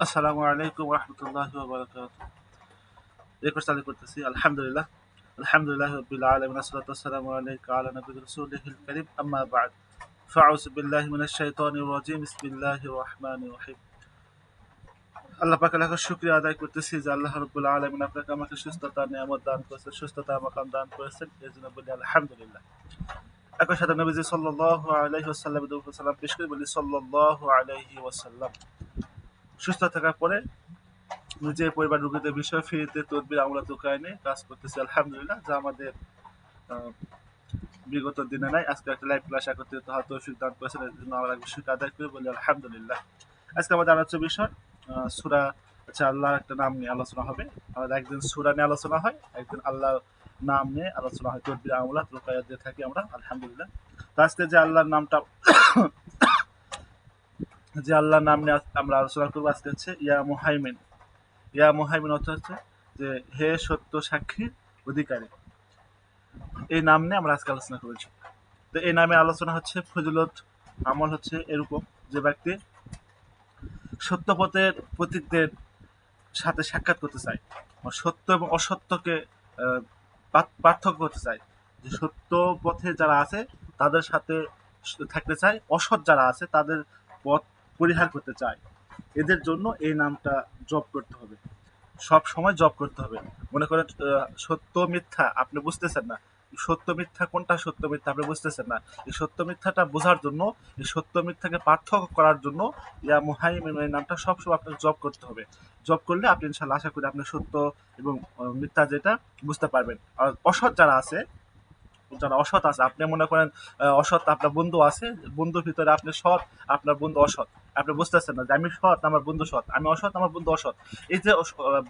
আসসালামু আলাইকুম রহমতুল্লাহ বারাকাতুহু। রেকর্ড চালু করতেছি। আলহামদুলিল্লাহ আলহামদুলিল্লাহ রাব্বিল আলামিন আসসালাতু ওয়াসসালামু আলাইকা আলা নবিয়্যির রাসূলিল কারীম আম্মা বা'দ ফাউযু বিল্লাহি মিনাশ শাইতানির রাজীম বিসমিল্লাহির রহমানির রহিম। আল্লাহ পাকের লাখো শুকরিয়া আদায় করতেছি যে আল্লাহ রাব্বুল আলামিন আপনাকে আমাকে সুস্থতা নিয়ামত দান করেছেন, সুস্থতা মাকাম দান করেছেন, এজন্য বলি আলহামদুলিল্লাহ। একই সাথে নবীজি সাল্লাল্লাহু আলাইহি ওয়াসাল্লামের দরুদ ও সালাম পেশ করে বলি সাল্লাল্লাহু আলাইহি ওয়াসাল্লাম। সুস্থ থাকার পরে নিজের পরিবার রোগীদের বিষয় ফ্রিতে তদবির আমরা দোকানে কাজ করতেছি আলহামদুলিল্লাহ, যা আমাদের আহ, বিগত দিনে নাই। আজকে একটা লাইভ ক্লাস একত্রিত হওয়ার তৌফিক দান করেছেন, এর জন্য আমরা শুকর আদায় করে বলি আলহামদুলিল্লাহ। আজকে আমাদের আলোচ্য বিষয় সূরা, আচ্ছা, আল্লাহর একটা নাম নিয়ে আলোচনা হবে। আমাদের একদিন সূরা নিয়ে আলোচনা হয়, একদিন আল্লাহর নাম নিয়ে আলোচনা হয়, তদবির আমরা রোকায়াত দিয়ে থাকি আমরা আলহামদুলিল্লাহ। তো আজকে যে আল্লাহর নামটা যে আল্লাহর নাম নিয়ে আমরা আলোচনা করবো আজকে হচ্ছে ইয়া মুহাইমিন। ইয়া মুহাইমিন অর্থ হচ্ছে যে হে সত্য সাক্ষীর অধিকারী। এই নাম নিয়ে আমরা আজকে আলোচনা করেছি। তো এই নামে আলোচনা হচ্ছে ফজিলত আমল হচ্ছে এরকম, যে ব্যক্তি সত্য পথের প্রতীকদের সাথে সাক্ষাৎ করতে চায়, সত্য এবং অসত্যকে আহ, পার্থক্য করতে চায়, যে সত্য পথে যারা আছে তাদের সাথে থাকতে চায়, অসৎ যারা আছে তাদের পথ পরিহার করতে চায়, এদের জন্য এই নামটা জপ করতে হবে, সব সময় জব করতে হবে। মনে করেন সত্য মিথ্যা আপনি বুঝতেছেন না, সত্য মিথ্যা কোনটা সত্য মিথ্যা আপনি বুঝতেছেন না, এই সত্য মিথ্যাটা বোঝার জন্য, এই সত্য মিথ্যাকে পার্থক্য করার জন্য ইয়া মুহাইমিন এই নামটা সবসময় আপনাকে জব করতে হবে। জব করলে আপনি ইনশাল্লাহ আশা করি আপনি সত্য এবং মিথ্যা যেটা বুঝতে পারবেন। আর অসৎ যারা আছে, যারা অসৎ আছে, আপনি মনে করেন অসৎ আপনার বন্ধু আছে, বন্ধুর ভিতরে আপনি সৎ, আপনার বন্ধু অসৎ, আপনি বুঝতেছেন না যে আমি সৎ আমার বন্ধু সৎ, আমি অসৎ আমার বন্ধু অসৎ। এই যে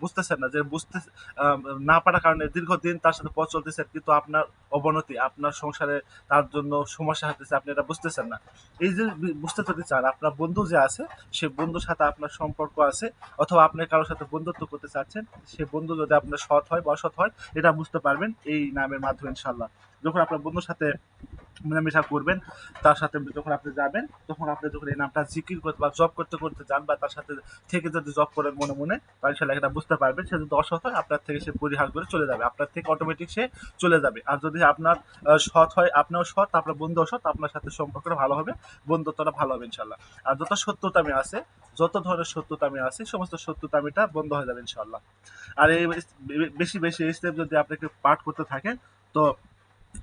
বুঝতেছেন না, যে বুঝতে আহ, না পারার কারণে দীর্ঘদিন তার সাথে পথ চলতেছে, কিন্তু আপনার অবনতি, আপনার সংসারে তার জন্য সমস্যা হতেছে, আপনি এটা বুঝতেছেন না। এই যে বুঝতে যদি চান, আপনার বন্ধু যে আছে সে বন্ধুর সাথে আপনার সম্পর্ক আছে, অথবা আপনি কারোর সাথে বন্ধুত্ব করতে চাচ্ছেন, সে বন্ধু যদি আপনার সৎ হয় বা অসৎ হয়, এটা বুঝতে পারবেন এই নামের মাধ্যমে ইনশাল্লাহ। যখন আপনার বন্ধুর সাথে মেলামেশা করবেন, তার সাথে যখন আপনি যাবেন, তখন আপনি যখন এই নামটা জিকির করতে বা জব করতে করতে যান, বা তার সাথে থেকে যদি জব করেন মনে মনে, তাহলে সে লেখাটা বুঝতে পারবেন। সে যদি অসৎ হয় আপনার থেকে সে পরিহার করে চলে যাবে, আপনার থেকে অটোমেটিক সে চলে যাবে। আর যদি আপনার সৎ হয়, আপনিও সৎ, আপনার বন্ধু অসৎ, আপনার সাথে সম্পর্কটা ভালো হবে, বন্ধুত্বটা ভালো হবে ইনশাল্লাহ। আর যত সত্যতামি আছে, যত ধরনের সত্যতামি আছে, সমস্ত সত্যতামিটা বন্ধ হয়ে যাবে ইনশাল্লাহ। আর এই বেশি বেশি স্টেপ যদি আপনাকে পাঠ করতে থাকেন, তো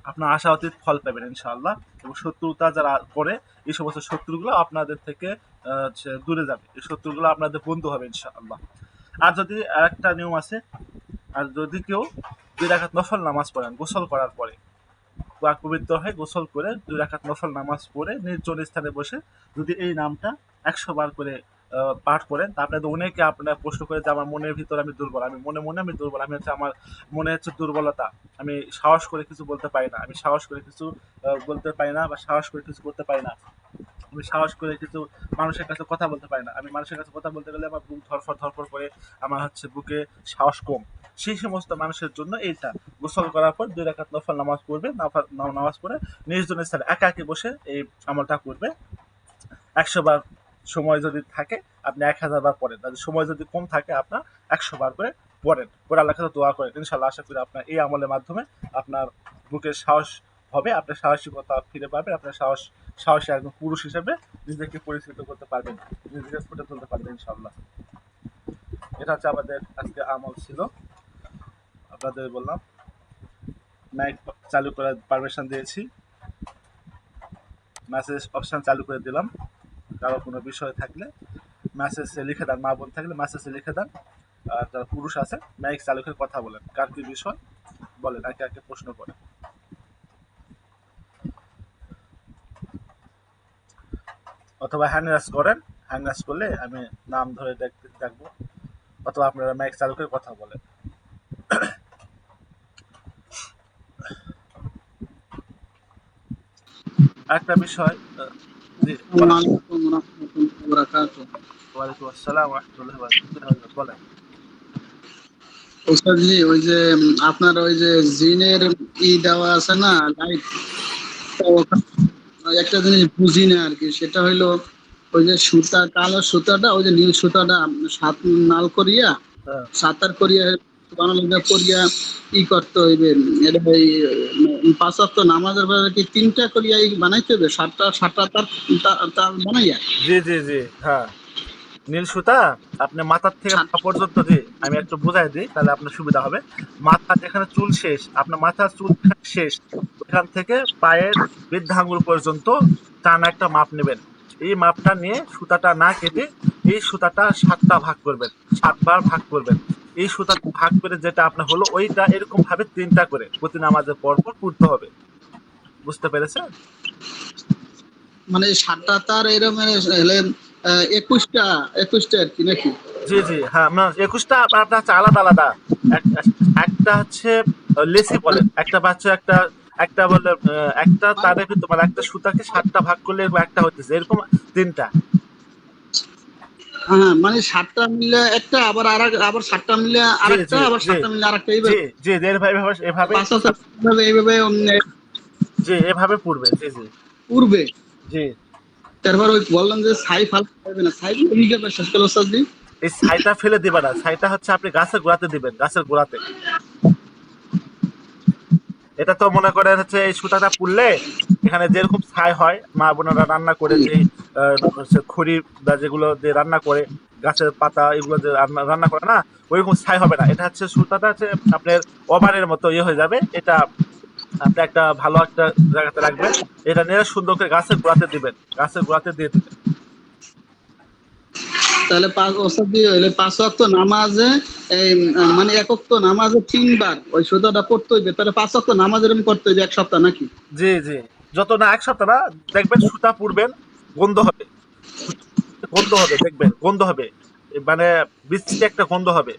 আপনার আশাতীত ফল পাবেন ইনশাআল্লাহ। এবং শত্রুতা যারা করে, এই সমস্ত শত্রুগুলো আপনাদের থেকে দূরে যাবে, এই শত্রুগুলো আপনাদের বন্ধু হবে ইনশাআল্লাহ। আর যদি আরেকটা নিয়ম আছে, আর যদি কেউ 2 রাকাত নফল নামাজ পড়েন গোসল করার পরে, পাক পবিত্র হয়ে গোসল করে 2 রাকাত নফল নামাজ পড়ে নির্জন স্থানে বসে যদি এই নামটা 100 বার করে পাঠ করেন, তা আপনাদের অনেকে আপনার প্রশ্ন করে যে আমার মনের ভিতরে আমি দুর্বল, আমি মনে মনে আমি দুর্বল, আমি হচ্ছে আমার মনে হচ্ছে দুর্বলতা, আমি সাহস করে কিছু বলতে পারি না, আমি সাহস করে কিছু বলতে পারি না, বা সাহস করে কিছু করতে পারি না, আমি সাহস করে কিছু মানুষের কাছে কথা বলতে পারি না, আমি মানুষের কাছে কথা বলতে গেলে আমার বুক ধরফর ধরফর করে, আমার হচ্ছে বুকে সাহস কম, সেই সমস্ত মানুষের জন্য এইটা, গোসল করার পর 2 রাকাত নফল নামাজ পড়বে, নামাজ পড়ে নির্জন স্থানে একা একে বসে এই আমলটা করবে। 100 বার সময় যদি থাকে আপনি 1000 বার পড়েন, তাদের সময় যদি কম থাকে আপনার 100 বার করে পড়েন, পড়ে আল্লাহর কাছে দোয়া করেন, ইনশাল্লাহ আশা করি আপনার এই আমলের মাধ্যমে আপনার বুকের সাহস হবে, আপনার সাহসিকতা ফিরে পাবেন, আপনার সাহসী একজন পুরুষ হিসেবে নিজেকে পরিচিত করতে পারবেন, নিজেকে ফুটে তুলতে পারবেন ইনশাল্লাহ। এটা হচ্ছে আমাদের আজকে আমল ছিল, আপনাদের বললাম। মাইক চালু করার পারমিশন দিয়েছি, মেসেজ অপশন চালু করে দিলাম, কারো কোনো বিষয় থাকলে মেসেজে লিখে দেন, মা বোন থাকলে মেসেজে লিখে দেন, আর যারা পুরুষ আছে মাইক চালু করে কথা বলেন, কার কি বিষয় বলেন, একে একে প্রশ্ন করেন, অথবা হ্যান্ড রাইজ করেন, হ্যান্ড রাইজ করলে আমি নাম ধরে দেখবো, অথবা আপনারা মাইক চালু করে কথা বলেন। আরেকটা বিষয়, জি বলেন। আসসালামু আলাইকুম ওয়া রাহমাতুল্লাহি ওয়া বারাকাতুহু। ওয়ালাইকুম আসসালাম ওয়া রাহমাতুল্লাহি ওয়া বারাকাতুহু, বলেন। ওস্তাদ জি, ওই যে আপনার ওই যে জিনের দেওয়া আছে না লাইট, একটা জিনিস বুঝি না আর কি, সেটা হইলো ওই যে সুতা, কালো সুতাটা, ওই যে নীল সুতাটা সাত নাল করিয়া, হ্যাঁ। সাতার করিয়া বানানো করিয়া ই করতে হইবে। এটা ওই পাঁচ ওয়াক্ত নামাজের পরে কি তিনটা করিয়া ই বানাইতে হবে, সাতটা সাতটা তার তার বানাইয়া জি জি জি, হ্যাঁ। নীল সুতা আপনি মাথার থেকে সাত। পা পর্যন্ত, জি আমি একটু বোঝাই দিই তাহলে আপনার সুবিধা হবে। মাথা যেখানে চুল শেষ, আপনার মাথার চুল যেখানে শেষ, ওইখান থেকে পায়ের বৃদ্ধা আঙ্গুল পর্যন্ত টানা একটা মাপ নেবেন। এই মাপটা নিয়ে সুতাটা না কেটে এই সুতাটা ৭টা ভাগ করবেন, ৭ বার ভাগ করবেন। এই সুতাটা ভাগ করে যেটা আপনার হলো ওইটা এরকম ভাবে ৩টা করে প্রতি নামাজের পর পর পড়তে হবে। বুঝতে পেরেছেন? মানে সাতটা তার এরকম হলে ২১টা, ২১টা আর কি নাকি? জি জি, হ্যাঁ, ২১টা আপনার হচ্ছে আলাদা আলাদা। একটা হচ্ছে লেসি বলে, একটা হচ্ছে একটা, একটা বলে একটা তারে কিন্তু মানে একটা সুতাকে ৭টা ভাগ করলে এরকম একটা হইতেছে, এরকম ৩টা। হ্যাঁ, মানে সাতটা মিলে একটা, আবার আর আবার সাতটা মিলে জি আরেকটা, জি আবার জি সাতটা মিলে আরেকটা, জি এইভাবে জি, এভাবে এভাবে এভাবে পাঁচ হাজার এইভাবে এইভাবে জি এভাবে পড়বে। জি জি পূর্বে। জি। তারপর ওই বললাম যে ছাই ফালতে পারবে না, ছাই কিভাবে শেষ করলো ওস্তাদ জি? এই ছাইটা ফেলে দিবা না, ছাইটা হচ্ছে আপনি গাছের গোড়াতে দিবেন, গাছের গোড়াতে। এটা তো মনে করেন হচ্ছে এই সুতাটা পুড়লে এখানে যেরকম ছাই হয়, মা বোনেরা রান্না করে যে খড়ি বা যেগুলো দিয়ে রান্না করে, গাছের পাতা এগুলো যে রান্না করে না, ওইরকম ছাই হবে না। এটা হচ্ছে সুতাটা হচ্ছে আপনার ওভারের মতো ইয়ে হয়ে যাবে। এটা আপনি একটা ভালো একটা জায়গাতে রাখবেন। এটা নিয়ে সুন্দর করে গাছের গোড়াতে দিবেন, গাছের গোড়াতে দিয়ে দিবেন। তাহলে পাঁচ ওস্তাদ জি হইলে পাঁচ ওয়াক্ত নামাজে এই মানে এক ওয়াক্ত নামাজে ৩ বার ওই সুতাটা পড়তে হইবে, তাহলে পাঁচ ওয়াক্ত নামাজ এরকম করতে হইবে ১ সপ্তাহ নাকি? জি জি, যত না ১ সপ্তাহ না, দেখবেন সুতা পুড়বেন, গন্ধ হবে, গন্ধ হবে, দেখবেন গন্ধ হবে, মানে বিশ্রী একটা গন্ধ হবে।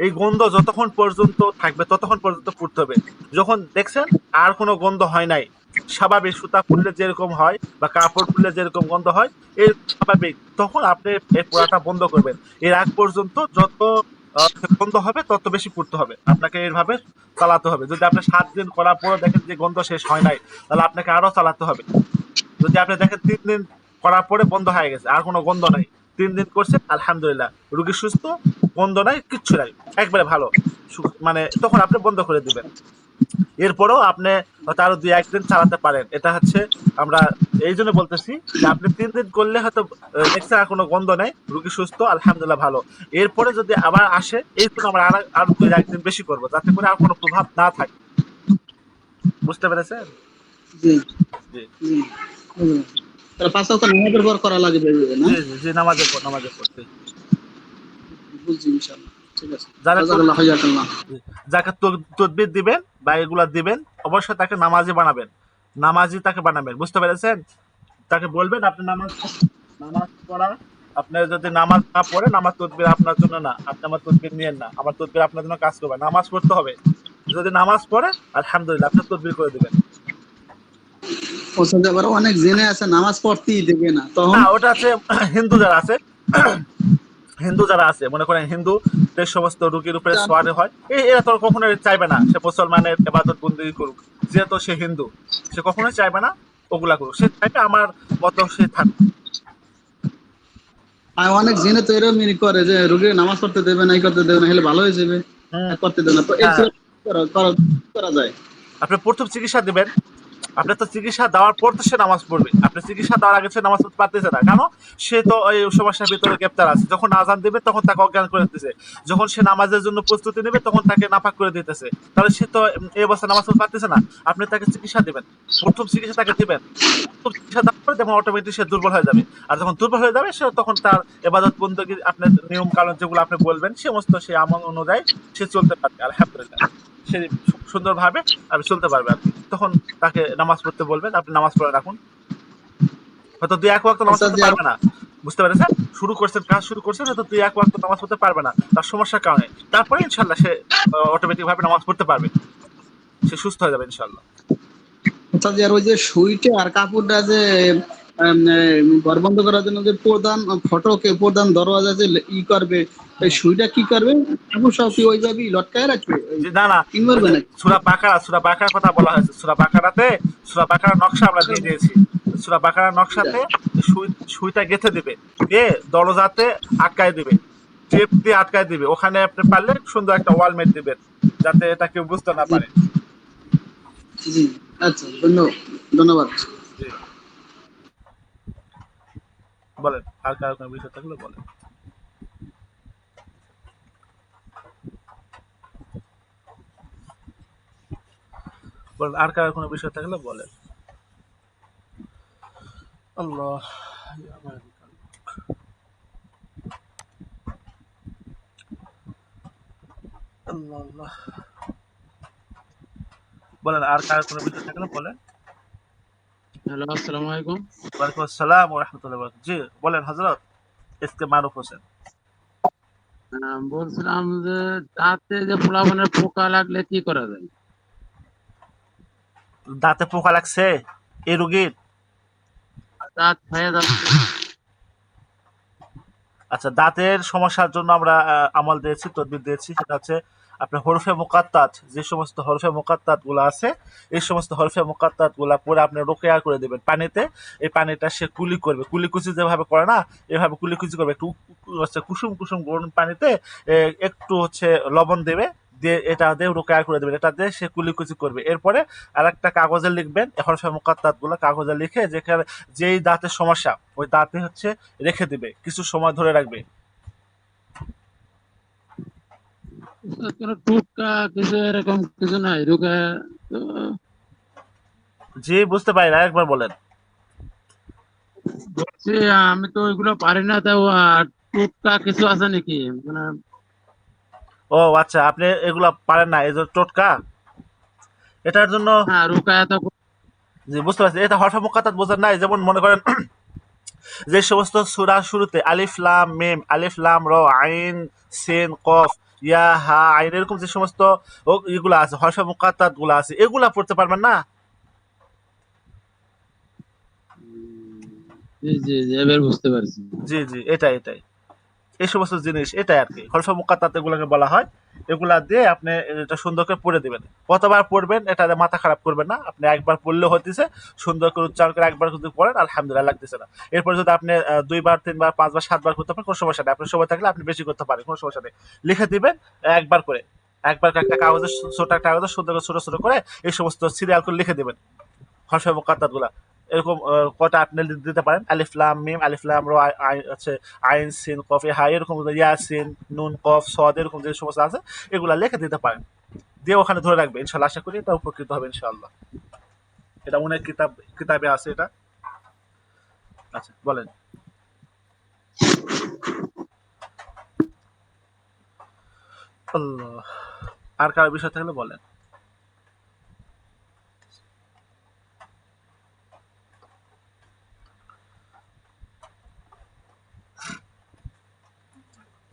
এই গন্ধ যতক্ষণ পর্যন্ত থাকবে ততক্ষণ পর্যন্ত পুড়তে হবে। যখন দেখছেন আর কোনো গন্ধ হয় নাই, স্বাভাবিক সুতা পুড়লে যেরকম হয় বা কাপড় পুড়লে যেরকম গন্ধ হয়, এর স্বাভাবিক, তখন আপনি এই পোড়াটা বন্ধ করবেন। এর আগ পর্যন্ত যত গন্ধ হবে তত বেশি পুড়তে হবে। আপনাকে এইভাবে চালাতে হবে। যদি আপনি ৭ দিন করার পরও দেখেন যে গন্ধ শেষ হয় নাই, তাহলে আপনাকে আরো চালাতে হবে। যদি আপনি দেখেন ৩ দিন করার পরে বন্ধ হয়ে গেছে, আর কোনো গন্ধ নাই, ৩ দিন করছে আলহামদুলিল্লাহ, রুগী সুস্থ, গন্ধ নাই, কিচ্ছু নাই, একবারে ভালো, মানে তখন আপনি বন্ধ করে দিবেন। এরপরেও আপনি হয়তো আরো ২-১ দিন চালাতে পারেন। এটা হচ্ছে আমরা এই জন্য বলতেছি যে আপনি ৩ দিন করলে হয়তো দেখছেন আর কোনো গন্ধ নেই, রুগী সুস্থ, আলহামদুলিল্লাহ ভালো। এরপরে যদি আবার আসে, এই জন্য আমরা আরো ২-১ দিন বেশি করবো, যাতে করে আর কোনো প্রভাব না থাকে। বুঝতে পেরেছেন? জি জি জি, বুঝলাম। তাহলে পাঁচ ওয়াক্ত নামাজের পর করা লাগবে এইভাবে না? জি জি জি, নামাজের পর, নামাজের পর। বুঝছি ইনশাআল্লাহ। ঠিক আছে। যারা জাযাকাল্লাহ হাইয়াকাল্লাহ। যাকে তদবির দিবেন বা এগুলা দিবেন, অবশ্যই তাকে নামাজি বানাবেন, নামাজি তাকে বানাবেন। বুঝতে পেরেছেন? তাকে বলবেন আপনি নামাজ নামাজ পড়া, আপনার যদি নামাজ না পড়ে, নামাজ তদবির আপনার জন্য না, আপনি আমার তদবির নিয়েন না, আমার তদবির আপনার জন্য কাজ করবে। নামাজ পড়তে হবে। যদি নামাজ পড়ে আলহামদুলিল্লাহ, আপনি তদবির করে দিবেন। ওস্তাদ আবার অনেক জেনে আছে নামাজ পড়তেই দেবে না, তখন? না, ওটা আছে হিন্দু যারা আছে, হিন্দু যারা আছে, মনে করেন হিন্দু যে সমস্ত রোগীর উপরে সোয়ারে হয়, এরা তো কখনোই চাইবে না সে মুসলমানের এবাদত বন্দি করুক। যেহেতু সে হিন্দু, সে কখনোই চাইবে না ওগুলা করুক, সে চাইবে আমার মতো সে থাকুক। আর অনেক জেনে তো এরকমই করে যে রোগীর নামাজ পড়তে দেবে না, এই করতে দেবে না, হলে ভালো হয়ে যাবে, হুম। করতে দেবে না, তো এই হ্যাঁ, করা যায়? আপনি প্রথম চিকিৎসা দিবেন। আপনি তো চিকিৎসা দেওয়ার পর তো সে নামাজ পড়বে। আপনি চিকিৎসা দেওয়ার আগে সে নামাজ পড়তে পারতেছে না কেন? সে তো ওই সমস্যার ভিতরে গ্রেপ্তার আছে। যখন আজান দিবে তখন তাকে অজ্ঞান করে দিতেছে, যখন সে নামাজের জন্য প্রস্তুতি নেবে তখন তাকে নাপাক করে দিতেছে। তাহলে সে তো এই অবস্থায় নামাজ পড়তে পারতেছে না। আপনি তাকে চিকিৎসা দিবেন, প্রথম চিকিৎসা তাকে দিবেন। প্রথম চিকিৎসা দেওয়ার পরে যেমন অটোমেটিক সে দুর্বল হয়ে যাবে। আর যখন দুর্বল হয়ে যাবে, সে তখন তার এবাদত বন্দী, আপনার নিয়ম কানুন যেগুলো আপনি বলবেন সমস্ত সে আমল অনুযায়ী সে চলতে পারবে আলহামদুলিল্লাহ। সে সুন্দরভাবে আপনি চলতে পারবে আর কি। তখন তাকে নামাজ পড়তে বলবেন, আপনি নামাজ পড়ে রাখুন। হয়তো ২-১ ওয়াক্ত নামাজ ওস্তাদ পড়তে জি পারবে না। বুঝতে পেরেছেন? শুরু করছেন, কাজ শুরু করছেন, হয়তো ২-১ ওয়াক্ত নামাজ পড়তে পারবে না তার সমস্যার কারণে। তারপরে ইনশাআল্লাহ সে অটোমেটিক ভাবে নামাজ পড়তে পারবে। সে সুস্থ হয়ে যাবে ইনশাআল্লাহ। ওস্তাদ জি, আর ওই যে সুইটা আর কাপড়টা যে ঘর বন্ধ করার জন্য যে প্রধান ফটকে, প্রধান দরওয়াজা যে ই করবে, এই হুম। সুইটা কি করবে? কাপড় সব কি ওইভাবেই লটকায় রাখবে, জি, না না, কি ওই করবে যে নাকি? সূরা বাকারা কথা বলা হয়েছে। সূরা বাকারাতে সূরা বাকারার নকশা আমরা দিয়ে দিয়েছি। সূরা বাকারার নকশাতে সুইটা গেঁথে দিবে, দিয়ে দরজাতে আটকায় দিবে, টেপ দিয়ে আটকায় দিবে। ওখানে আপনি পারলে সুন্দর একটা ওয়ালমেট দিবেন, যাতে এটা কেউ বুঝতে না জি পারে। জি। আচ্ছা, ধন্যবাদ। জি, বলেন আর কার কোনো বিষয় থাকলে বলেন। বলেন আর কার কোনো বিষয় থাকলে বলেন। আল্লাহ, আল্লাহ, আল্লাহ। বলেন আর কার কোনো বিষয় থাকলে বলেন। হ্যালো, আসসালামু আলাইকুম। ওয়ালাইকুম আসসালাম ওয়া রাহমাতুল্লাহি ওয়া বারাকাতুহু। জি, বলেন হযরত এসকে মারুফ হোসেন। বলছিলাম যে দাঁতে যে পোলাপানের পোকা লাগলে কি করা যায়? দাঁতে পোকা লাগছে এই রোগীর? দাঁত ক্ষয়ে যাচ্ছে। আচ্ছা, দাঁতের সমস্যার জন্য আমরা আমল দিয়েছি, তদবির দিয়েছি। সেটা হচ্ছে আপনার হরফে মুকাত্তাত, যে সমস্ত হরফে মুকাত্তাত গুলো আছে, এই সমস্ত হরফে মুকাত্তাত গুলা পরে আপনি রোকেয়া করে দেবেন পানিতে। এই পানিটা সে কুলি করবে, কুলিকুচি যেভাবে করে না, এভাবে কুলিকুচি করবে। একটু হচ্ছে কুসুম কুসুম গরম পানিতে একটু হচ্ছে লবণ দেবে, দিয়ে এটা দিয়ে রোকেয়া করে দেবেন। এটা দিয়ে সে কুলিকুচি করবে। এরপরে আর একটা কাগজে লিখবেন হরফে মুকাত্তাত গুলো, কাগজে লিখে যেখানে যেই দাঁতের সমস্যা ওই দাঁতে হচ্ছে রেখে দিবে, কিছু সময় ধরে রাখবে। কোনো টুটকা কিছু এরকম কিছু নাই রোগা? তো জি, বুঝতে পারি না, একবার বলেন। বলছি আমি তো ওইগুলো পারি না, তাও টুটকা কিছু আছে নাকি? মানে ও আচ্ছা, আপনি এগুলা পারেন না, এই যে টোটকা, এটার জন্য। হ্যাঁ, রোকায়া তো জি, বুঝতে পারছি। এটা হরফে মুকাত্তাত বোঝেন নাই? যেমন মনে করেন যে সমস্ত সূরা শুরুতে আলিফ লাম মিম, আলিফ লাম র, আইন সিন কফ, ইয়া হা আইন, এরকম যে সমস্ত এগুলা আছে, হরফে মুকাত্তাত গুলা আছে, এগুলা পড়তে পারবেন না? জি জি জি, এবার বুঝতে পারছি। জি জি, এটাই এই সমস্ত জিনিস, এটাই আর কি হরফে মুকাত্তাত এগুলোকে বলা হয়। এগুলা দিয়ে আপনি এটা সুন্দর করে পড়ে দিবেন। কতবার পড়বেন এটা দিয়ে মাথা খারাপ করবেন না। আপনি একবার পড়লেও হইতেছে, সুন্দর করে উচ্চারণ করে একবার যদি পড়েন আলহামদুলিল্লাহ লাগতেছে না। এরপর যদি আপনি ২ বার ৩ বার ৫ বার ৭ বার করতে পারেন, কোনো সমস্যা নেই। আপনার সময় থাকলে আপনি বেশি করতে পারেন, কোনো সমস্যা নেই। লিখে দিবেন একবার করে। একবার একটা কাগজে, ছোট একটা কাগজে সুন্দর করে ছোট ছোট করে এই সমস্ত সিরিয়াল করে লিখে দিবেন হরফে মুকাত্তাত গুলা। এরকম কটা আপনি দিতে পারেন, আলিফ লাম মিম, আলিফ লাম র, আছে আইন সিন কফ হা, এরকম ইয়াসিন নুন কফ সদ, এরকম যে সমস্ত আছে এগুলা লিখে দিতে পারেন। দিয়ে ওখানে ধরে রাখবে, ইনশাল্লাহ আশা করি এটা উপকৃত হবে ইনশাআল্লাহ। এটা অনেক কিতাবে আছে এটা। আচ্ছা, বলেন। আল্লাহ, আর কার বিষয় থাকলে বলেন।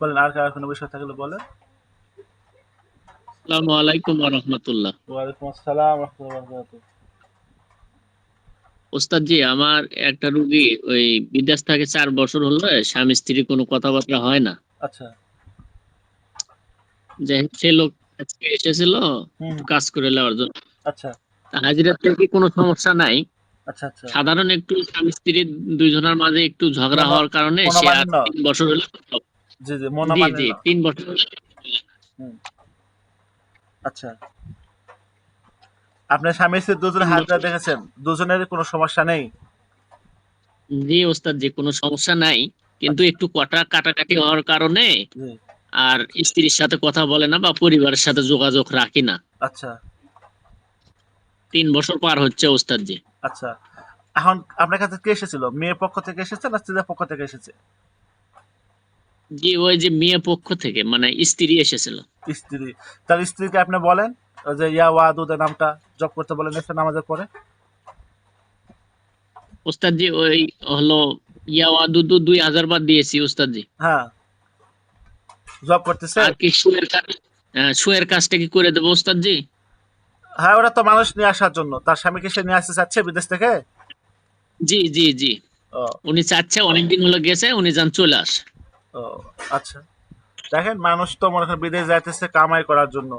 বলেন আর কার কোনো বিষয় থাকলে বলেন। আসসালামু আলাইকুম ওয়া রাহমাতুল্লাহ। ওয়ালাইকুম আসসালাম ওয়া রাহমাতুল্লাহি ওয়া বারাকাতুহু। ওস্তাদ জি, আমার একটা রুগী ওই বিদেশ থেকে ৪ বছর হলো, স্বামী স্ত্রী কোনো কথাবার্তা হয় না। আচ্ছা। যে সে লোক আজকে এসেছিল হুম। একটু কাজ করে নেওয়ার জন্য। আচ্ছা হাজিরাতে কি কোনো সমস্যা নাই, আচ্ছা। আচ্ছা, সাধারণ একটু স্বামী স্ত্রী দুইজনের মাঝে একটু ঝগড়া হওয়ার কারণে সে আর মনোমালিন্য। ৩ বছর হলো। জি জি, জি জি, মনোমালিন্য। ৩ বছর হলো। হুম। আচ্ছা, আপনার স্বামী স্ত্রী দুজনে ৩ বছর। হাজরা দেখেছেন, দুজনেরই কোনো সমস্যা নেই? জি ওস্তাদ জি, কোনো সমস্যা নাই, কিন্তু আচ্ছা। একটু কাটাকাটি হওয়ার কারণে জি। আর স্ত্রীর সাথে কথা বলে না বা পরিবারের সাথে যোগাযোগ রাখি না। আচ্ছা ৩ বছর পার হচ্ছে ওস্তাদ জি। আচ্ছা, এখন আপনার কাছে কে এসেছিল? মেয়ের পক্ষ থেকে এসেছে না স্ত্রীর পক্ষ থেকে এসেছে? জি, ওই যে মেয়ে পক্ষ থেকে মানে স্ত্রী এসেছিল। স্ত্রী। তার স্ত্রীকে আপনি বলেন ওই যে ইয়া ওয়াদুদের নামটা জপ করতে বলেন এসে নামাজের পরে। ওস্তাদ জি ওই হলো ইয়াওয়াদুদু ২০০০ বার দিয়েছি ওস্তাদ জি। হ্যাঁ, জব করতেছে। আর কি শুয়ের কাজ, শুয়ের কাজটা কি করে দেবো ওস্তাদ জি? হ্যাঁ, ওরা তো মানুষ নিয়ে আসার জন্য, তার স্বামীকে সে নিয়ে আসতে চাচ্ছে বিদেশ থেকে। জি জি জি, ও উনি চাচ্ছে, অনেকদিন হলো গেছে, উনি যান চলে আস। ও আচ্ছা, দেখেন মানুষ তো মনে করেন বিদেশ যাইতেছে কামাই করার জন্য,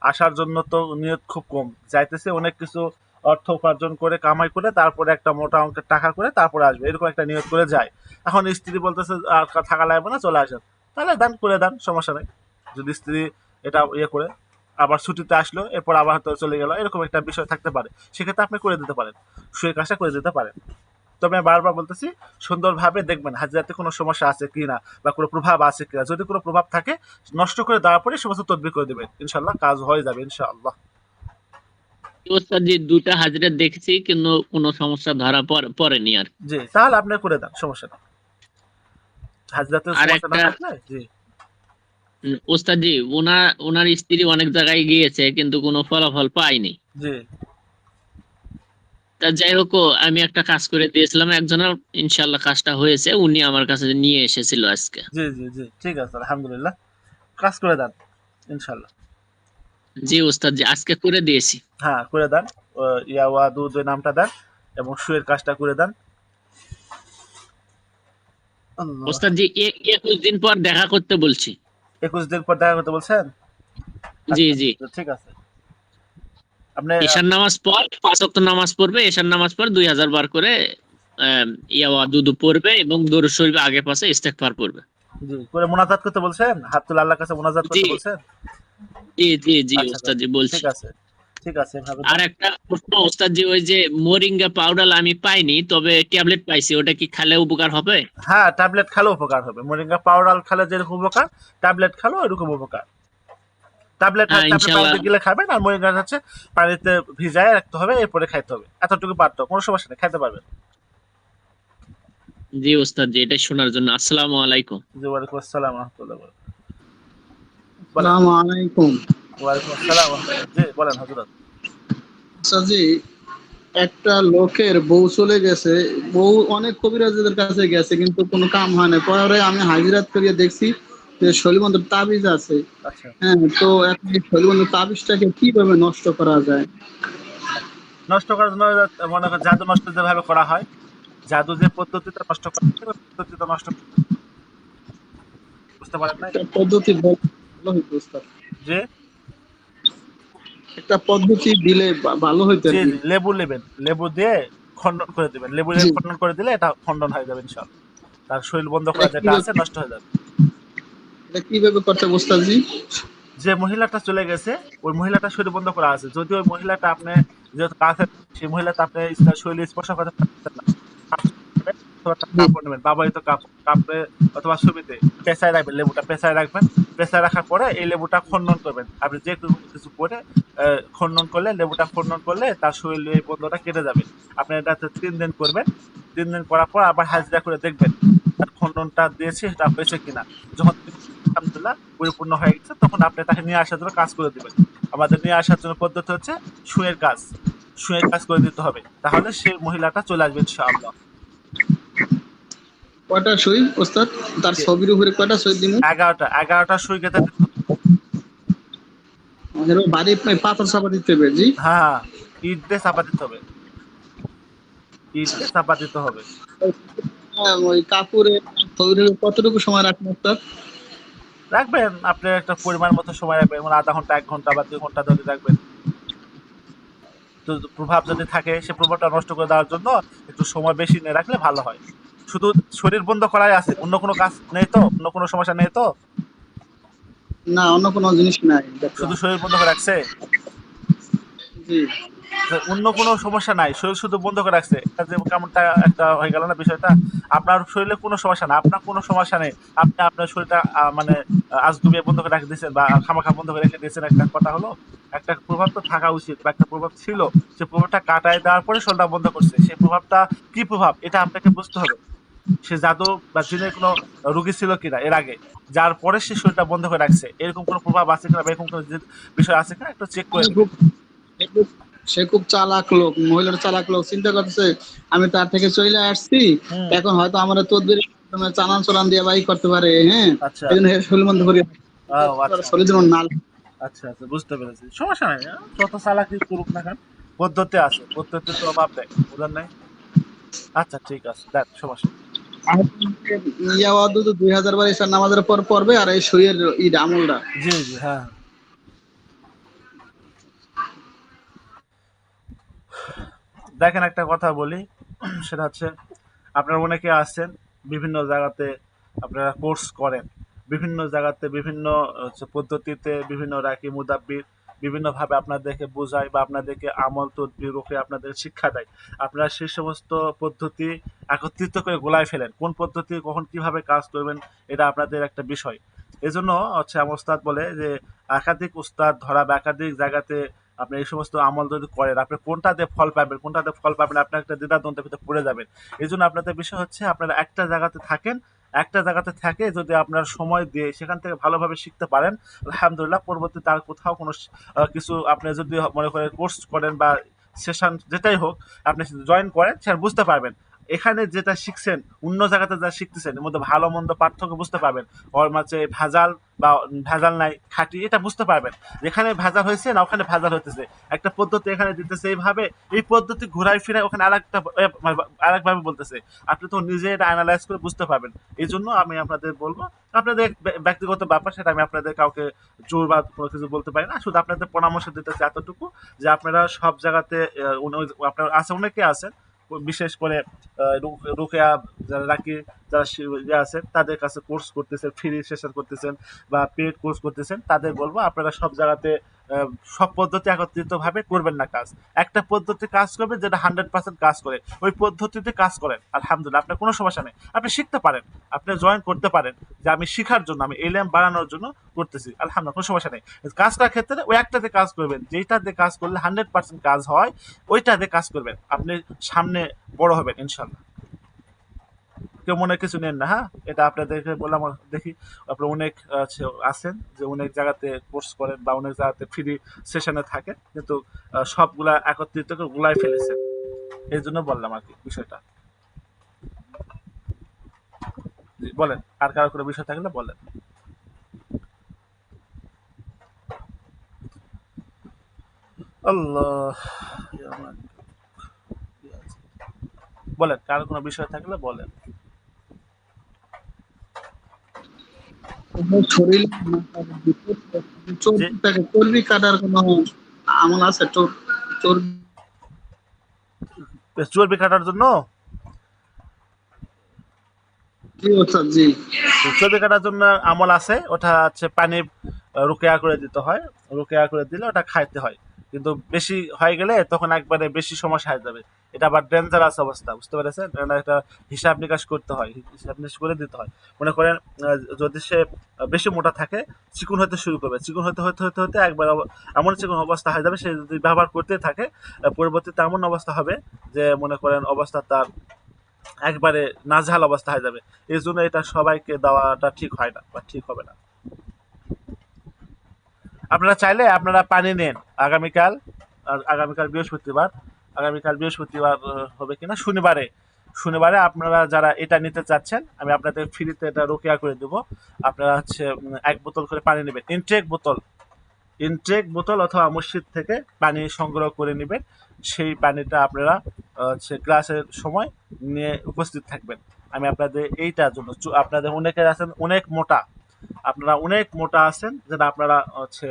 আসার জন্য তো নিয়ত খুব কম, যাইতেছে অনেক কিছু অর্থ উপার্জন করে কামাই করে তারপরে একটা মোটা অঙ্কের টাকা করে তারপরে আসবে, এরকম একটা নিয়ত করে যায়। এখন স্ত্রী বলতেছে আর থাকা লাগবে না, চলে আসেন, তাহলে দান করে দেন, সমস্যা নেই। যদি স্ত্রী এটা ইয়ে করে আবার ছুটিতে আসলো, এরপর আবার হয়তো চলে গেল, এরকম একটা বিষয় থাকতে পারে, সেক্ষেত্রে আপনি করে দিতে পারেন, সুয়ের কাজটা করে দিতে পারেন। তবে আমি বারবার বলতেছি, সুন্দরভাবে দেখবেন হাজিরাতে কোনো সমস্যা আছে কিনা বা কোনো প্রভাব আছে কিনা। যদি কোনো প্রভাব থাকে, নষ্ট করে দেওয়ার পরে সমস্ত তদবির করে দেবেন, ইনশাল্লাহ কাজ হয়ে যাবে ইনশাআল্লাহ। ওস্তাদ জি, দুটা হাজিরা দেখেছি কিন্তু কোনো সমস্যা ধরা পড়েনি আর। জি, তাহলে আপনি করে দেন, সমস্যা নেই, হাজিরাতে আর সমস্যা না একটা থাকলে। জি ওস্তাদ জি, ওনার স্ত্রী অনেক জায়গায় গিয়েছে কিন্তু কোনো ফলাফল পায়নি। জি তা যাই হোক, আমি একটা কাজ করে দিয়েছিলাম একজনের, ইনশাল্লাহ কাজটা হয়েছে, উনি আমার কাছে নিয়ে এসেছিল আজকে। জি জি জি, ঠিক আছে, আলহামদুলিল্লাহ, কাজ করে দেন ইনশাল্লাহ। জি ওস্তাদ জি, আজকে করে দিয়েছি। হ্যাঁ করে দেন, ইয়া ওয়াদুদ ওই নামটা দেন এবং সুয়ের কাজটা করে দেন। আল্লাহ। ওস্তাদ জি, 21 দিন পর দেখা করতে বলছি। 21 দিন পর দেখা করতে বলছেন? জি আচ্ছা জি, ঠিক আছে। আপনি ঈশান নামাজ পর 5 ওয়াক্ত নামাজ পড়বে, ঈশান নামাজ পর 2000 বার করে ইয়াওয়া দুদু পড়বে এবং দরুদ শরীফ আগে পাশে ইস্তেগফার পড়বে। জি করে মোনাজাত করতে বলছেন, হাত তুলে আল্লাহর কাছে মোনাজাত জি করতে বলছেন? জি জি জি আচ্ছা ওস্তাদ জি বলছি। ঠিক আছে, ঠিক আছে, এভাবে আর দেন। একটা প্রশ্ন ওস্তাদ জি, ওই যে মোরিঙ্গা পাউডার আমি পাইনি, তবে ট্যাবলেট পাইছি, ওটা কি খেলে উপকার হবে? হ্যাঁ ট্যাবলেট খেলেও উপকার হবে, মোরিঙ্গা পাউডার খেলে যেরকম উপকার, ট্যাবলেট খেলেও এরকম উপকার। ট্যাবলেট হ্যাঁ হচ্ছে আপনি ইনশাল্লাহ। পানিতে গিলে খাবেন, আর মোরিঙ্গা হচ্ছে পানিতে ভিজায় রাখতে হবে, এরপরে খাইতে হবে, এতটুকু পারতো, কোনো সমস্যা নেই, খাইতে পারবেন। জি ওস্তাদ জি, এটা শোনার জন্য আসসালামু আলাইকুম। জি ওয়ালাইকুম আসসালাম রহমতুল্লাহ, বলেন। আসসালামু আলাইকুম। ওয়ালাইকুম আসসালাম রহমতুল্লাহ, জি বলেন হযরত। আচ্ছা জি, একটা লোকের বউ চলে গেছে, বউ অনেক কবিরাজদের কাছে গেছে কিন্তু কোনো কাম হয় না। পরে আমি হাজিরাত করিয়ে দেখছি যে শৈলবন্ধ তাবিজ আছে। আচ্ছা, হ্যাঁ, তো এখন এই শৈলবন্ধ তাবিজটাকে কিভাবে নষ্ট করা যায়? নষ্ট করার জন্য মনে করেন জাদু নষ্ট যেভাবে করা হয়, জাদু যে পদ্ধতিতে নষ্ট করা হয়, ওই পদ্ধতিতে নষ্ট, বুঝতে পারেন নাই? একটা পদ্ধতি ভালো হইতো উস্তাদ। যে একটা পদ্ধতি দিলে ভালো হইতো আর জি কি। জি, লেবু নেবেন, লেবু দিয়ে খণ্ডন করে দিবেন, লেবু দিয়ে জি, খণ্ডন করে দিলে এটা খণ্ডন হয়ে যাবে ইনশাআল্লাহ, তার শরীর বন্ধ এটা করা যেটা কিভাবে আছে নষ্ট হয়ে যাবে। এটা কিভাবে করতে হবে উস্তাদ জি? যে মহিলাটা চলে গেছে, ওই মহিলাটা শরীর বন্ধ করা আছে, যদি ওই মহিলাটা আপনি যেহেতু কাছে, সেই মহিলাটা আপনি শরীরে স্পর্শ করতে পারতেন না, অথবা তার জি, কাপড় নেবেন, ব্যবহৃত কাপড়, কাপড়ে অথবা ছবিতে পেঁচায় রাখবেন, লেবুটা পেঁচায় রাখবেন। পেঁচায় রাখার পরে এই লেবুটা খনন করবেন, আপনি যে কোনো কিছু করে খনন করলে, লেবুটা খনন করলে তার শরীরে এই বন্ধটা কেটে যাবে। আপনি এটা 3 দিন করবেন, 3 দিন করার পর আবার হাজিরা করে দেখবেন তার খননটা দিয়েছে সেটা হয়েছে কিনা। যখন আলহামদুলিল্লাহ পরিপূর্ণ হয়ে গেছে, তখন আপনি তাকে নিয়ে আসার জন্য কাজ করে দিবেন। আমাদের নিয়ে আসার জন্য পদ্ধতি হচ্ছে সুয়ের কাজ, সুয়ের কাজ করে দিতে হবে, তাহলে সেই মহিলাটা চলে আসবে ইনশাআল্লাহ। কয়টা সই ওস্তাদ? তার ছবির উপরে কয়টা সই দিমু? 11টা সুই গেঁথে দিতে হবে। আমাদের বাড়ি পাথর চাপা দিতে হবে জি। হ্যাঁ হ্যাঁ, ইট দিয়ে চাপা দিতে হবে, ইট দিয়ে চাপা দিতে হবে। ওই কাপড়ে ছবির উপরে কতটুকু সময় রাখবো ওস্তাদ? রাখবেন আপনি একটা পরিমাণ মতো সময় রাখবেন, মানে আধা ঘন্টা, 1 ঘন্টা বা 2 ঘন্টা ধরে রাখবেন। তো প্রভাব যদি থাকে, সে প্রভাবটা নষ্ট করে দেওয়ার জন্য একটু সময় বেশি নিয়ে রাখলে ভালো হয়। শুধু শরীর বন্ধ করাই আছে, অন্য কোনো কাজ নেই তো, অন্য কোনো সমস্যা নেই তো? না, অন্য কোনো জিনিস নাই শুধু দেখলাম। শরীর বন্ধ করে রাখছে, জি, যে অন্য কোনো সমস্যা নাই, শরীর শুধু বন্ধ করে রাখছে, এটা যে কেমনটা একটা হয়ে গেল না বিষয়টা। আপনার শরীরে কোনো সমস্যা না, আপনার কোনো সমস্যা নেই, আপনি আপনার শরীরটা মানে আজগুবিয়ে বন্ধ করে রেখে দিয়েছেন বা খামাখা বন্ধ করে রেখে দিয়েছেন, একটা কথা হলো। একটা প্রভাব তো থাকা উচিত, বা একটা প্রভাব ছিল, সে প্রভাবটা কাটায় দেওয়ার পরে শরীরটা বন্ধ করছে, সেই প্রভাবটা কি প্রভাব এটা আপনাকে বুঝতে হবে। সে জাদু বা জিনের কোনো রোগী ছিল কিনা এর আগে, যার পরে সে শরীরটা বন্ধ করে রাখছে, এরকম কোনো প্রভাব আছে কিনা বা এরকম কোনো বিষয় আছে কিনা একটু চেক করে সে নেবেন। খুব সে খুব সে খুব চালাক লোক, মহিলার চালাক লোক, চিন্তা করতেছে আমি তার থেকে চলে আসছি, হুম। এখন হয়তো আমার তদবির মাধ্যমে চালান চলান দিয়ে বাই করতে পারে। হ্যাঁ, আচ্ছা। এই জন্য শরীর বন্ধ করি, ও আচ্ছা শরীর যেন না। আচ্ছা আচ্ছা, বুঝতে পেরেছি, সমস্যা নাই, যত চালাকি করুক না কেন, পদ্ধতি আছে, পদ্ধতি তো অভাব নেই, বুঝলেন নাই? আচ্ছা ঠিক আছে, দেখ সমস্যা নেই। ইয়াওয়া 2000 বার ঈশার নামাজের পর পড়বে, আর এই সইয়ের ঈদ আমলটা। জি জি হ্যাঁ। দেখেন একটা কথা বলি, সেটা হচ্ছে আপনারা অনেকে আছেন বিভিন্ন জায়গাতে আপনারা কোর্স করেন, বিভিন্ন জায়গাতে বিভিন্ন হচ্ছে পদ্ধতিতে বিভিন্ন রাকি মুদাব্বির বিভিন্নভাবে আপনাদেরকে বোঝায় বা আপনাদেরকে আমল তদবির রূপে আপনাদের শিক্ষা দেয়। আপনারা সেই সমস্ত পদ্ধতি একত্রিত করে গোলায় ফেলেন, কোন পদ্ধতি কখন কিভাবে কাজ করবেন এটা আপনাদের একটা বিষয়। এজন্য হচ্ছে আমার ওস্তাদ বলে যে একাধিক উস্তাদ ধরা বা একাধিক জায়গাতে আপনি এই সমস্ত আমল যদি করেন, আপনি কোনটাতে ফল পাবেন কোনটাতে ফল পাবেন আপনি একটা দ্বিধাদ্বন্দ্বের ভিতরে পড়ে যাবেন। এই জন্য আপনাদের বিষয় হচ্ছে আপনারা একটা জায়গাতে থাকেন, একটা জায়গাতে থেকে যদি আপনার সময় দিয়ে সেখান থেকে ভালোভাবে শিখতে পারেন, আলহামদুলিল্লাহ পরবর্তীতে আর কোথাও কোনো কিছু আপনি যদি মনে করেন কোর্স করেন বা সেশন যেটাই হোক আপনি জয়েন করেন সেটা বুঝতে পারবেন। এখানে যেটা শিখছেন অন্য জায়গাতে যা শিখতেছেন এর মধ্যে ভালো মন্দ পার্থক্য বুঝতে পারবেন। ওর মাঝে ভেজাল বা ভেজাল নাই খাঁটি এটা বুঝতে পারবেন। যেখানে ভেজাল হয়েছে না ওখানে ভেজাল হইতেছে, একটা পদ্ধতি এখানে দিতেছে এইভাবে, এই পদ্ধতি ঘুরাই ফিরাই ওখানে আরেকটা আরেকভাবে বলতেছে। আপনি তো নিজে এটা অ্যানালাইজ করে বুঝতে পারবেন। এই জন্য আমি আপনাদের বলবো, আপনাদের ব্যক্তিগত ব্যাপার সেটা আমি আপনাদের কাউকে জোর বা কোনো কিছু বলতে পারি না, শুধু আপনাদের পরামর্শ দিতেছি এতটুকু যে আপনারা সব জায়গাতে আপনার আছে অনেকে আছেন বিশেষ করে রুকেয়া যারা রাকি যারা ইয়ে আছেন তাদের কাছে কোর্স করতেছেন, ফ্রি সেশন করতেছেন বা পেড কোর্স করতেছেন, তাদের বলবো আপনারা সব জায়গাতে সব পদ্ধতি একত্রিতভাবে করবেন না কাজ। একটা পদ্ধতি কাজ করবে যেটা 100% কাজ করে ওই পদ্ধতিতে কাজ করেন, আলহামদুলিল্লাহ আপনার কোনো সমস্যা নেই, আপনি শিখতে পারেন, আপনি জয়েন করতে পারেন যে আমি শিখার জন্য আমি এলএম বাড়ানোর জন্য করতেছি, আলহামদুলিল্লাহ কোনো সমস্যা নেই। কাজটার ক্ষেত্রে ওই একটাতে কাজ করবেন যেইটাতে কাজ করলে 100% কাজ হয় ওইটাতে কাজ করবেন, আপনি সামনে বড় হবেন ইনশাল্লাহ। কেউ মনে কিছু নেন না, হ্যাঁ এটা আপনাদেরকে বললাম। দেখি আপনার অনেক আছেন যে অনেক জায়গাতে কোর্স করেন বা অনেক জায়গাতে ফ্রি সেশনে থাকেন, কিন্তু সবগুলা একত্রিত করে গুলাই ফেলেছেন, এই জন্য বললাম আর কি বিষয়টা। জি, বলেন আর কারো কোনো বিষয় থাকলে বলেন। আল্লাহ, বলেন কারো কোনো বিষয় থাকলে বলেন। আমার শরীরে যে চর্বি কাটার কোনো আমল আছে? চর্বি চর্বি কাটার জন্য, জি ওস্তাদ, জি। চর্বি কাটার জন্য আমল আছে, ওটা হচ্ছে পানি রুকেয়া করে দিতে হয়, রুকেয়া করে দিলে ওটা খাইতে হয়, কিন্তু বেশি হয়ে গেলে তখন একবারে বেশি সমস্যা হয়ে যাবে, এটা আবার ডেঞ্জারাস অবস্থা, বুঝতে পেরেছেন? এটা হিসাব নিকাশ করতে হয়, হিসাব নিকাশ করে দিতে হয়। মনে করেন যদি সে বেশি মোটা থাকে চিকুন হতে শুরু করবে, চিকুন হতে হতে হতে হতে একবার এমন চিকুন অবস্থা হয়ে যাবে, সে যদি ব্যবহার করতে থাকে পরবর্তীতে এমন অবস্থা হবে যে মনে করেন অবস্থা তার একবারে নাজেহাল অবস্থা হয়ে যাবে। এই জন্য এটা সবাইকে দেওয়াটা ঠিক হয় না বা ঠিক হবে না। আপনারা চাইলে আপনারা পানি নেন আগামীকাল, আগামীকাল বৃহস্পতিবার, আগামীকাল বৃহস্পতিবার হবে কিনা শনিবারে, শনিবারে আপনারা যারা এটা নিতে চাচ্ছেন আমি আপনাদের ফ্রিতে এটা রোকেয়া করে দেবো। আপনারা হচ্ছে 1 বোতল করে পানি নেবেন, ইনটেক বোতল, ইনটেক বোতল অথবা মসজিদ থেকে পানি সংগ্রহ করে নেবেন। সেই পানিটা আপনারা হচ্ছে ক্লাসের সময় নিয়ে উপস্থিত থাকবেন। আমি আপনাদের এইটার জন্য আপনাদের অনেকে আছেন অনেক মোটা, আপনারা অনেক মোটা আছেন যেটা আপনারা হচ্ছে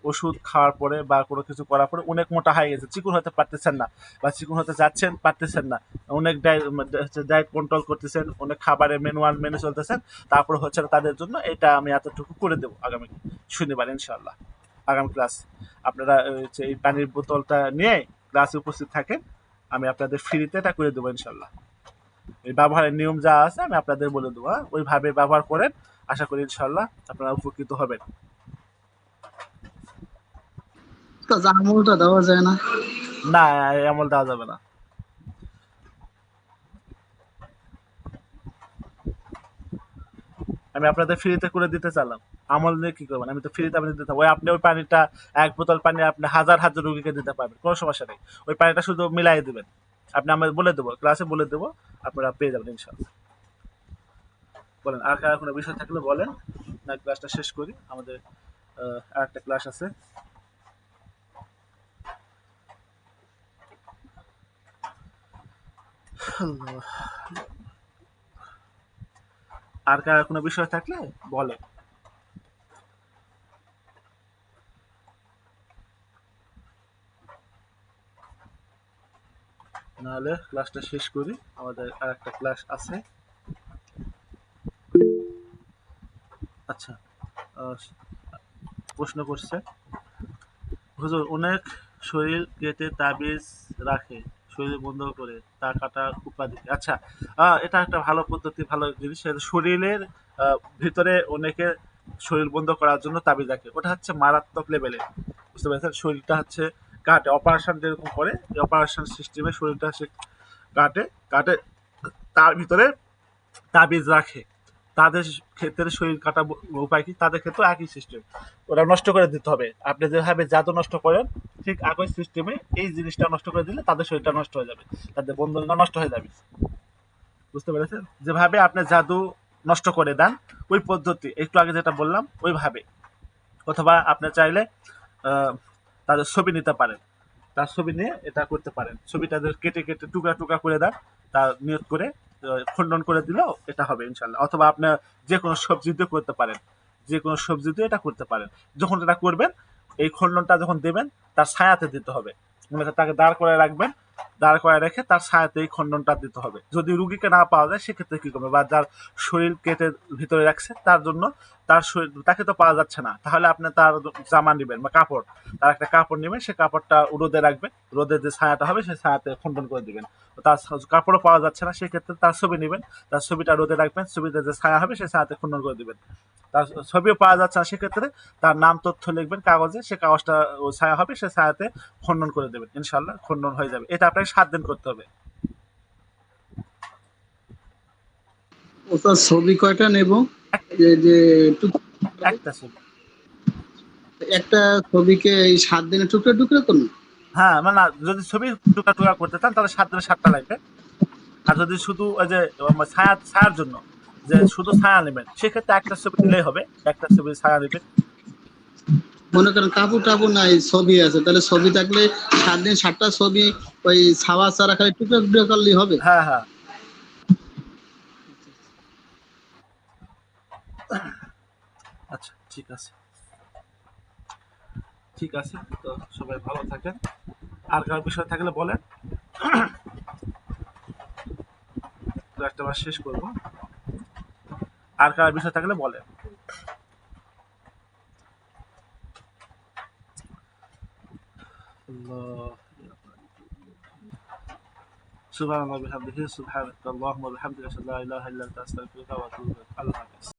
ওষুধ খাওয়ার পরে বা কোনো কিছু করার পরে অনেক মোটা হয়ে গেছে, চিকুন হতে পারতেছেন না বা চিকুন হতে যাচ্ছেন পারতেছেন না, অনেক ডায়েট কন্ট্রোল করতেছেন, অনেক খাবারের ম্যানুয়াল মেনে চলতেছেন, তারপর হচ্ছে তাদের জন্য এটা আমি এতটুকু করে দেবো আগামী শনিবার ইনশাল্লাহ। আগামী ক্লাস আপনারা হচ্ছে এই পানির বোতলটা নিয়ে ক্লাসে উপস্থিত থাকেন, আমি আপনাদের ফ্রিতে এটা করে দেবো ইনশাল্লাহ। এই ব্যবহারের নিয়ম যা আছে আমি আপনাদের বলে দেবো, হ্যাঁ? ওইভাবে ব্যবহার করেন, আশা করি ইনশাল্লাহ আপনারা উপকৃত হবেন। ওস্তাদ, আমলটা দেওয়া যায় না? না, এই আমল দেওয়া যাবে না। আমি আপনাদের ফ্রিতে করে দিতে চাইলাম, আমল নিয়ে কি করবেন, আমি তো ফ্রিতে আপনি দিতে, ওই আপনি ওই পানিটা 1 বোতল পানি আপনি হাজার হাজার রোগীকে দিতে পারবেন, কোনো সমস্যা নেই। ওই পানিটা শুধু মিলাই দিবেন, আপনি আমি বলে দেবো ক্লাসে বলে দেবো, আপনারা পেয়ে যাবেন ইনশাল্লাহ। বলেন আর কার কোনো বিষয় থাকলে বলেন, না ক্লাসটা শেষ করি, আমাদের আর একটা ক্লাস আছে। আর কার কোনো বিষয় থাকলে বলেন। নাহলে ক্লাসটা শেষ করি, আমাদের আর একটা ক্লাস আছে। আচ্ছা, প্রশ্ন করছে, হুজুর অনেক শরীর কেটে তাবিজ রাখে, শরীর বন্ধ করে তা কাটার উপাধি। আচ্ছা, এটা একটা ভালো পদ্ধতি, ভালো জিনিস। সেটা শরীরের ভিতরে অনেকে শরীর বন্ধ করার জন্য তাবিজ রাখে, ওটা হচ্ছে মারাত্মক লেভেলে, বুঝতে পেরেছেন? শরীরটা হচ্ছে কাটে, অপারেশন যেরকম করে এই অপারেশন সিস্টেমে শরীরটা সে কাটে, কাটে তার ভিতরে তাবিজ রাখে। তাদের ক্ষেত্রে শরীর কাটা উপায় কি? তাদের ক্ষেত্রে একই সিস্টেম, ওরা নষ্ট করে দিতে হবে। আপনি যেভাবে জাদু নষ্ট করেন ঠিক একই সিস্টেমে এই জিনিসটা নষ্ট করে দিলে তাদের শরীরটা নষ্ট হয়ে যাবে, তাদের বন্ধনটা নষ্ট হয়ে যাবে, বুঝতে পেরেছেন? যেভাবে আপনি জাদু নষ্ট করে দেন ওই পদ্ধতি একটু আগে যেটা বললাম ওইভাবে। অথবা আপনি চাইলে আহ, তাদের ছবি নিতে পারেন, তার ছবি নিয়ে এটা করতে পারেন, ছবিটা কেটে কেটে টুকরা টুকরা করে দেন, তার নিয়ত করে খণ্ডন করে দিলেও এটা হবে ইনশাল্লাহ। অথবা আপনি যে কোনো সবজি দিয়ে করতে পারেন, যে কোনো সবজি দিয়ে এটা করতে পারেন। যখন এটা করবেন এই খণ্ডনটা যখন দেবেন তার ছায়াতে দিতে হবে, মনে করেন তাকে দাঁড় করে রাখবেন, দাঁড় করে রেখে তার ছায়াতে এই খণ্ডনটা দিতে হবে। যদি রুগীকে না পাওয়া যায় সেক্ষেত্রে কি করবে, বা যার শরীর কেটে ভিতরে রাখছে তার জন্য, তার শরীর তাকে তো পাওয়া যাচ্ছে না, তাহলে আপনি তার জামা নেবেন বা কাপড়, তার একটা কাপড় নেবেন, সে কাপড়টা রোদে রাখবেন, রোদে যে ছায়াটা হবে সেই ছায়াতে খণ্ডন করে দিবেন। তার কাপড়ও পাওয়া যাচ্ছে না সেক্ষেত্রে তার ছবি নেবেন, তার ছবিটা রোদে রাখবেন, ছবিতে যে ছায়া হবে সেই ছায়াতে খণ্ডন করে দিবেন। তার ছবিও পাওয়া যাচ্ছে না সেক্ষেত্রে তার নাম তথ্য লিখবেন কাগজে, সে কাগজটা ও ছায়া হবে সে ছায়াতে খণ্ডন করে দেবেন, ইনশাল্লাহ খণ্ডন হয়ে যাবে। এটা আপনাকে 7 দিন করতে হবে। ওস্তাদ ছবি কয়টা নেব? যে যে একটা ছবি। একটা ছবিকে এই 7 দিনে টুকরো টুকরো করুন? হ্যাঁ, মানে যদি ছবি টুকা টুকা করতে চান তাহলে 7 দিনে 7টা লাগবে। আর যদি শুধু ওই যে ছায়া, ছায়ার জন্য যে শুধু ছায়া নেবেন সেক্ষেত্রে একটা ছবি নিলেই হবে, একটা ছবি ছায়া নেবেন। মনে করেন কাপড় টাপড় নাই, ছবি আছে, তাহলে ছবি থাকলে 7 দিন 7টা ছবি ওই ছাওয়া ছাড়া খালি টুকরো টুকরো করলেই হবে? হ্যাঁ হ্যাঁ, আচ্ছা ঠিক আছে, ঠিক আছে। তো সবাই ভালো থাকেন, আর কারো বিষয় থাকলে বলেন, তো একটা বার শেষ করবো। আর কারো বিষয় থাকলে বলেন। আল্লাহ, সুবহানাল্লাহি ওয়া বিহামদিহি, সুবহানাকাল্লাহুম্মা ওয়া বিহামদিকা, আশহাদু আল্লা ইলাহা ইল্লা আনতা, আস্তাগফিরুকা ওয়া আতুবু ইলাইক। আল্লাহ হাফেজ।